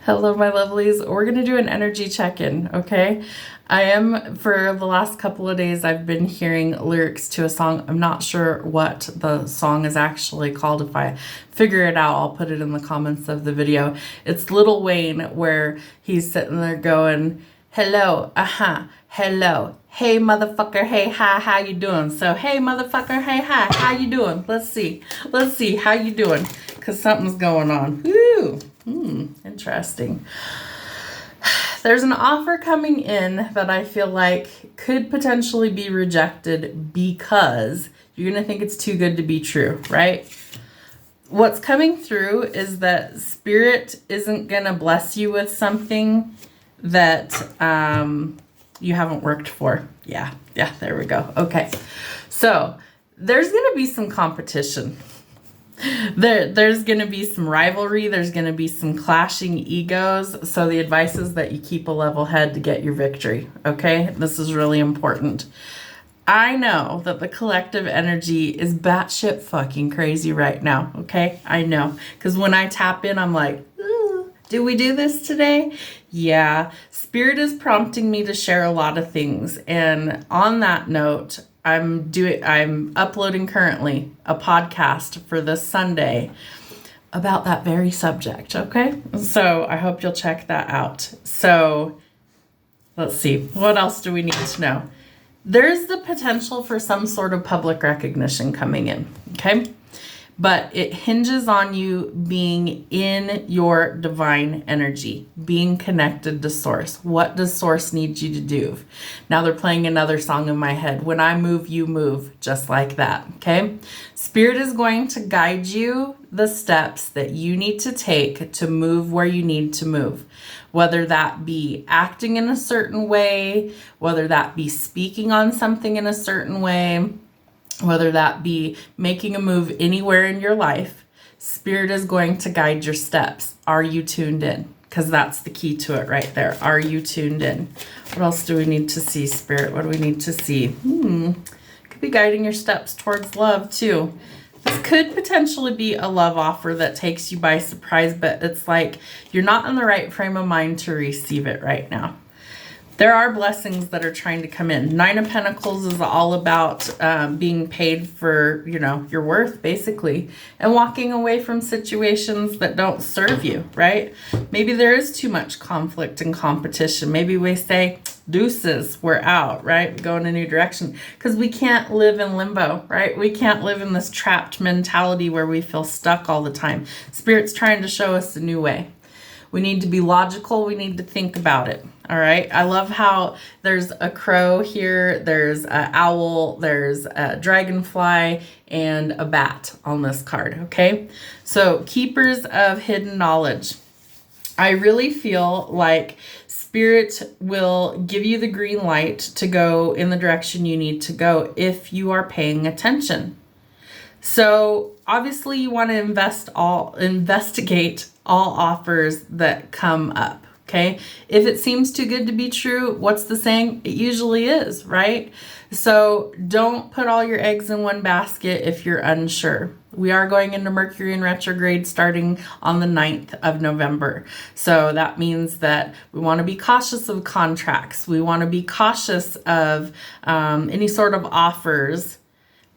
Hello, my lovelies. We're going to do an energy check-in, okay? For the last couple of days, I've been hearing lyrics to a song. I'm not sure what the song is actually called. If I figure it out, I'll put it in the comments of the video. It's Lil Wayne, where he's sitting there going, hello, hello. Hey, motherfucker, hey, hi, how you doing? So, hey, motherfucker, hey, hi, how you doing? Let's see, how you doing? Because something's going on. Woo! Interesting. There's an offer coming in that I feel like could potentially be rejected because you're going to think it's too good to be true, right? What's coming through is that Spirit isn't going to bless you with something that you haven't worked for. Yeah, there we go. Okay. So there's going to be some competition. There's going to be some rivalry. There's going to be some clashing egos. So the advice is that you keep a level head to get your victory. Okay. This is really important. I know that the collective energy is batshit fucking crazy right now. Okay. I know. Because when I tap in, I'm like, ooh, do we do this today? Yeah. Spirit is prompting me to share a lot of things. And on that note, I'm uploading currently a podcast for this Sunday about that very subject, okay? So I hope you'll check that out. So let's see, what else do we need to know? There's the potential for some sort of public recognition coming in, okay? But it hinges on you being in your divine energy, being connected to Source. What does Source need you to do? Now they're playing another song in my head. When I move, you move, just like that, okay? Spirit is going to guide you the steps that you need to take to move where you need to move. Whether that be acting in a certain way, whether that be speaking on something in a certain way, whether that be making a move anywhere in your life, Spirit is going to guide your steps. Are you tuned in? Because that's the key to it right there. Are you tuned in? What else do we need to see, Spirit? What do we need to see? Could be guiding your steps towards love too. This could potentially be a love offer that takes you by surprise, but it's like you're not in the right frame of mind to receive it right now. There are blessings that are trying to come in. Nine of Pentacles is all about being paid for, your worth, basically, and walking away from situations that don't serve you, right? Maybe there is too much conflict and competition. Maybe we say, deuces, we're out, right? We go in a new direction because we can't live in limbo, right? We can't live in this trapped mentality where we feel stuck all the time. Spirit's trying to show us a new way. We need to be logical. We need to think about it. All right. I love how there's a crow here. There's an owl. There's a dragonfly and a bat on this card. Okay. So keepers of hidden knowledge. I really feel like Spirit will give you the green light to go in the direction you need to go if you are paying attention. So obviously you want to investigate all offers that come up, okay? If it seems too good to be true, what's the saying? It usually is, right? So don't put all your eggs in one basket if you're unsure. We are going into Mercury in retrograde starting on the 9th of November. So that means that we want to be cautious of contracts. We want to be cautious of any sort of offers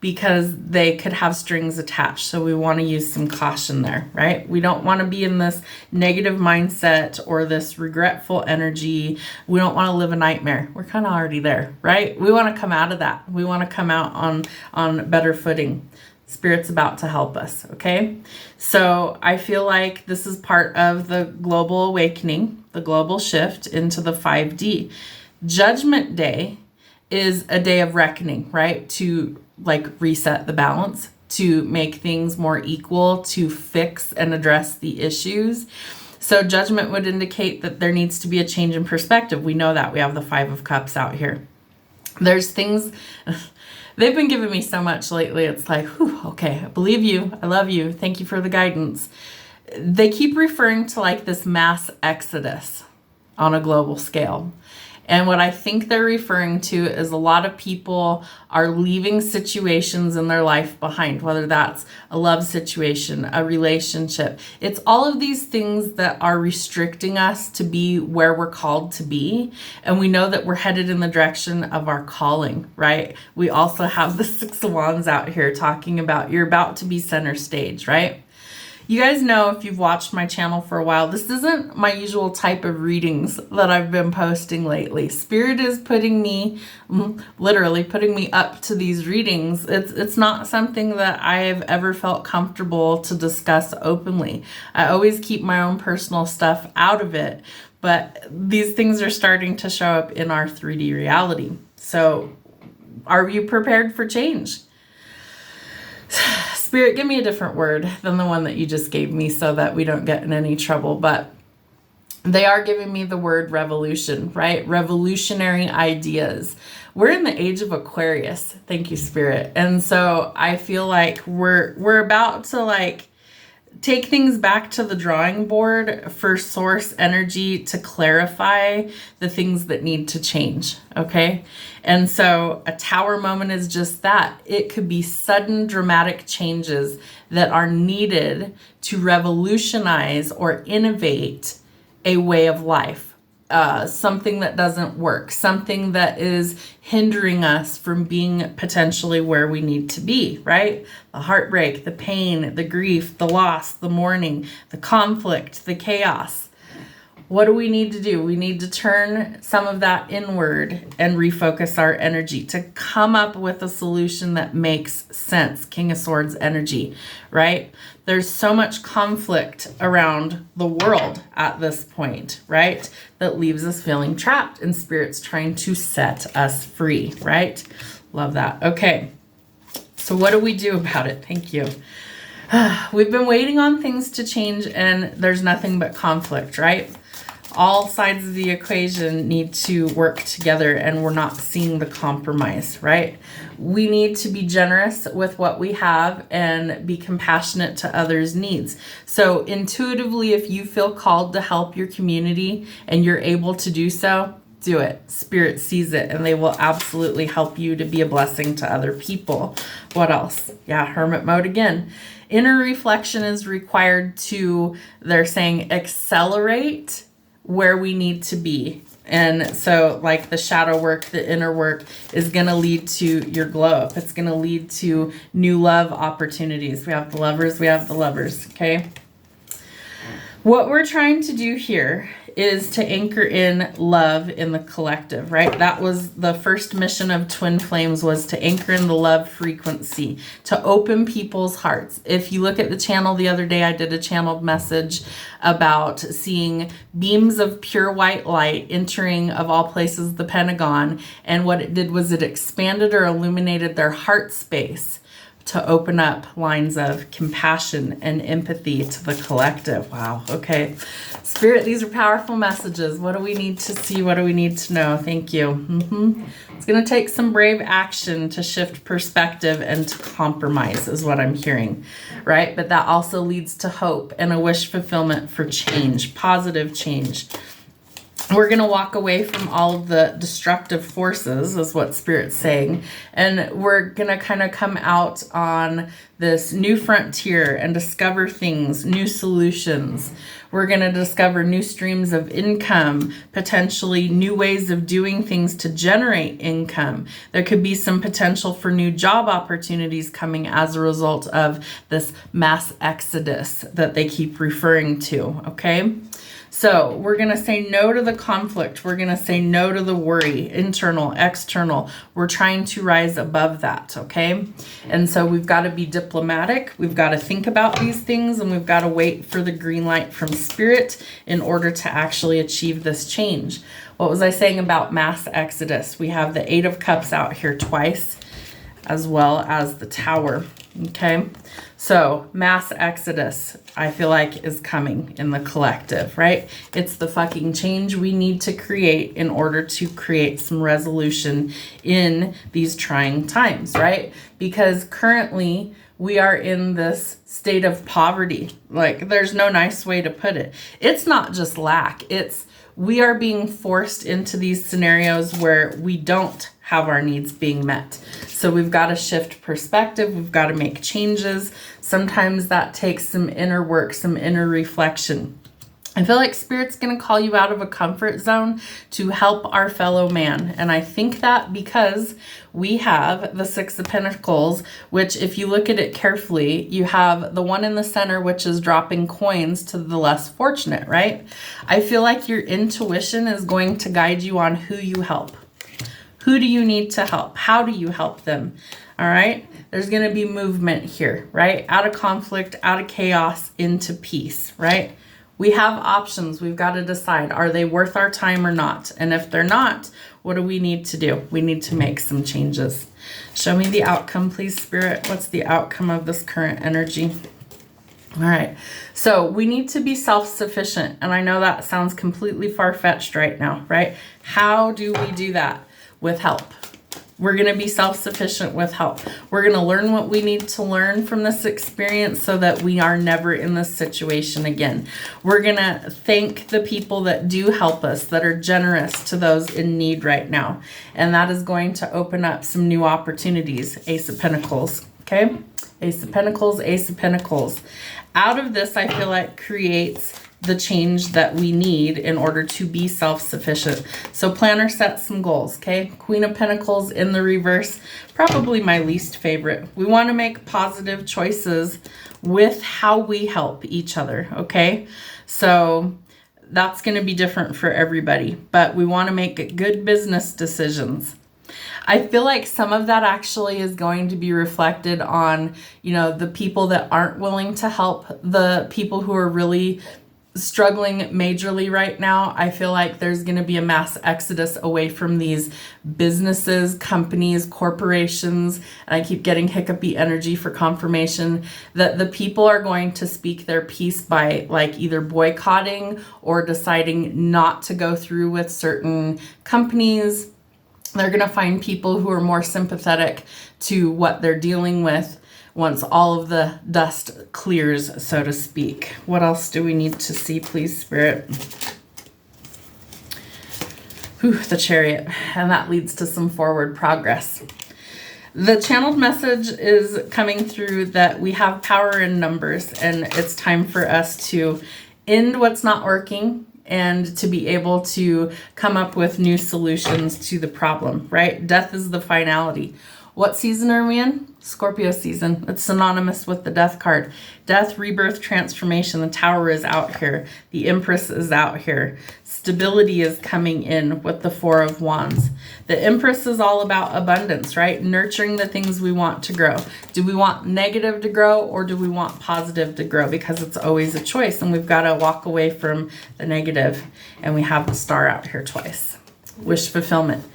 because they could have strings attached. So we want to use some caution there, right? We don't want to be in this negative mindset or this regretful energy. We don't want to live a nightmare. We're kind of already there, right? We want to come out of that. We want to come out on better footing. Spirit's about to help us, okay? So I feel like this is part of the global awakening, the global shift into the 5D. Judgment Day is a day of reckoning, right? To reset the balance, to make things more equal, to fix and address the issues. So judgment would indicate that there needs to be a change in perspective. We know that. We have the 5 of Cups out here. There's things, they've been giving me so much lately. It's like, whew, okay, I believe you. I love you. Thank you for the guidance. They keep referring to this mass exodus on a global scale. And what I think they're referring to is a lot of people are leaving situations in their life behind, whether that's a love situation, a relationship. It's all of these things that are restricting us to be where we're called to be. And we know that we're headed in the direction of our calling, right? We also have the Six of Wands out here talking about you're about to be center stage, right? You guys know, if you've watched my channel for a while, this isn't my usual type of readings that I've been posting lately. Spirit is putting me, literally putting me up to these readings. It's not something that I have ever felt comfortable to discuss openly. I always keep my own personal stuff out of it, but these things are starting to show up in our 3D reality. So are you prepared for change? Spirit, give me a different word than the one that you just gave me so that we don't get in any trouble. But they are giving me the word revolution, right? Revolutionary ideas. We're in the age of Aquarius. Thank you, Spirit. And so I feel like we're about to take things back to the drawing board for source energy to clarify the things that need to change, okay? And so a tower moment is just that. It could be sudden dramatic changes that are needed to revolutionize or innovate a way of life. Something that doesn't work, something that is hindering us from being potentially where we need to be, right? The heartbreak, the pain, the grief, the loss, the mourning, the conflict, the chaos. What do we need to do? We need to turn some of that inward and refocus our energy to come up with a solution that makes sense. King of Swords energy, right? There's so much conflict around the world at this point, right? That leaves us feeling trapped, and Spirit's trying to set us free, right? Love that. Okay. So what do we do about it? Thank you. We've been waiting on things to change, and there's nothing but conflict, right? All sides of the equation need to work together, and we're not seeing the compromise, right? We need to be generous with what we have and be compassionate to others' needs. So intuitively, if you feel called to help your community and you're able to do so, do it. Spirit sees it, and they will absolutely help you to be a blessing to other people. What else? Yeah, hermit mode again. Inner reflection is required to, they're saying, accelerate where we need to be. And so like the shadow work, the inner work is going to lead to your glow up. It's going to lead to new love opportunities. We have the lovers, we have the lovers, okay? What we're trying to do here is to anchor in love in the collective, right? That was the first mission of Twin Flames, was to anchor in the love frequency, to open people's hearts. If you look at the channel the other day, I did a channeled message about seeing beams of pure white light entering, of all places, the Pentagon. And what it did was it expanded or illuminated their heart space to open up lines of compassion and empathy to the collective. Wow. Okay. Spirit, these are powerful messages. What do we need to see? What do we need to know? Thank you. It's going to take some brave action to shift perspective and to compromise is what I'm hearing, right? But that also leads to hope and a wish fulfillment for change, positive change. We're going to walk away from all of the destructive forces, is what Spirit's saying. And we're going to kind of come out on this new frontier and discover things, new solutions. We're going to discover new streams of income, potentially new ways of doing things to generate income. There could be some potential for new job opportunities coming as a result of this mass exodus that they keep referring to, okay? So we're going to say no to the conflict. We're going to say no to the worry, internal, external. We're trying to rise above that, okay? And so we've got to be diplomatic. We've got to think about these things, and we've got to wait for the green light from Spirit in order to actually achieve this change. What was I saying about mass exodus? We have the Eight of Cups out here twice, as well as the Tower, okay? So mass exodus, I feel like, is coming in the collective, right? It's the fucking change we need to create in order to create some resolution in these trying times, right? Because currently we are in this state of poverty. Like, there's no nice way to put it. It's not just lack. It's we are being forced into these scenarios where we don't have our needs being met. So we've got to shift perspective. We've got to make changes. Sometimes that takes some inner work, some inner reflection. I feel like Spirit's going to call you out of a comfort zone to help our fellow man. And I think that because we have the Six of Pentacles, which if you look at it carefully, you have the one in the center, which is dropping coins to the less fortunate, right? I feel like your intuition is going to guide you on who you help. Who do you need to help? How do you help them? All right. There's going to be movement here, right? Out of conflict, out of chaos, into peace, right? We have options. We've got to decide, are they worth our time or not? And if they're not, what do we need to do? We need to make some changes. Show me the outcome, please, Spirit. What's the outcome of this current energy? All right. So we need to be self-sufficient. And I know that sounds completely far-fetched right now, right? How do we do that? With help. We're going to be self-sufficient with help. We're going to learn what we need to learn from this experience so that we are never in this situation again. We're going to thank the people that do help us, that are generous to those in need right now. And that is going to open up some new opportunities. Ace of Pentacles. Okay? Ace of Pentacles, Ace of Pentacles. Out of this, I feel like creates the change that we need in order to be self-sufficient. So planner, set some goals, okay? Queen of Pentacles in the reverse, probably my least favorite. We want to make positive choices with how we help each other, okay? So that's going to be different for everybody, but we want to make good business decisions. I feel like some of that actually is going to be reflected on, you know, the people that aren't willing to help the people who are really struggling majorly right now. I feel like there's going to be a mass exodus away from these businesses, companies, corporations. And I keep getting hiccupy energy for confirmation that the people are going to speak their piece by like either boycotting or deciding not to go through with certain companies. They're going to find people who are more sympathetic to what they're dealing with once all of the dust clears, so to speak. What else do we need to see, please, Spirit? Whew, the Chariot. And that leads to some forward progress. The channeled message is coming through that we have power in numbers, and it's time for us to end what's not working and to be able to come up with new solutions to the problem, right? Death is the finality. What season are we in? Scorpio season. It's synonymous with the Death card. Death, rebirth, transformation. The Tower is out here. The Empress is out here. Stability is coming in with the Four of Wands. The Empress is all about abundance, right? Nurturing the things we want to grow. Do we want negative to grow or do we want positive to grow? Because it's always a choice, and we've got to walk away from the negative. And we have the Star out here twice. Wish fulfillment.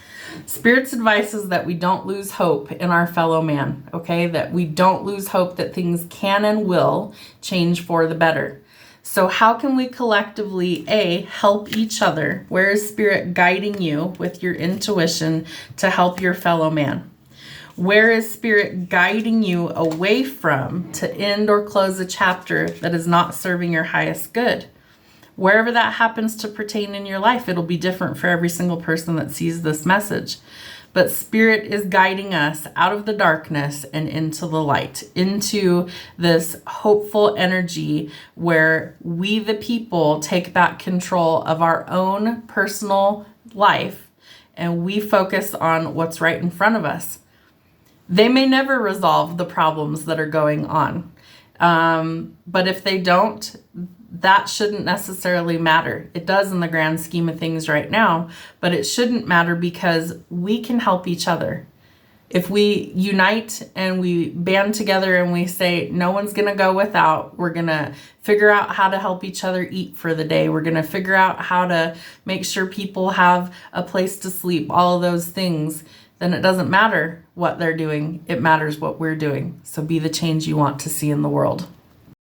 Spirit's advice is that we don't lose hope in our fellow man, okay? That we don't lose hope that things can and will change for the better. So how can we collectively, A, help each other? Where is Spirit guiding you with your intuition to help your fellow man? Where is Spirit guiding you away from to end or close a chapter that is not serving your highest good? Wherever that happens to pertain in your life, it'll be different for every single person that sees this message. But Spirit is guiding us out of the darkness and into the light, into this hopeful energy where we, the people, take back control of our own personal life and we focus on what's right in front of us. They may never resolve the problems that are going on. But if they don't, that shouldn't necessarily matter. It does in the grand scheme of things right now, but it shouldn't matter because we can help each other. If we unite and we band together and we say, no one's going to go without, we're going to figure out how to help each other eat for the day. We're going to figure out how to make sure people have a place to sleep, all of those things. Then it doesn't matter what they're doing. It matters what we're doing. So be the change you want to see in the world.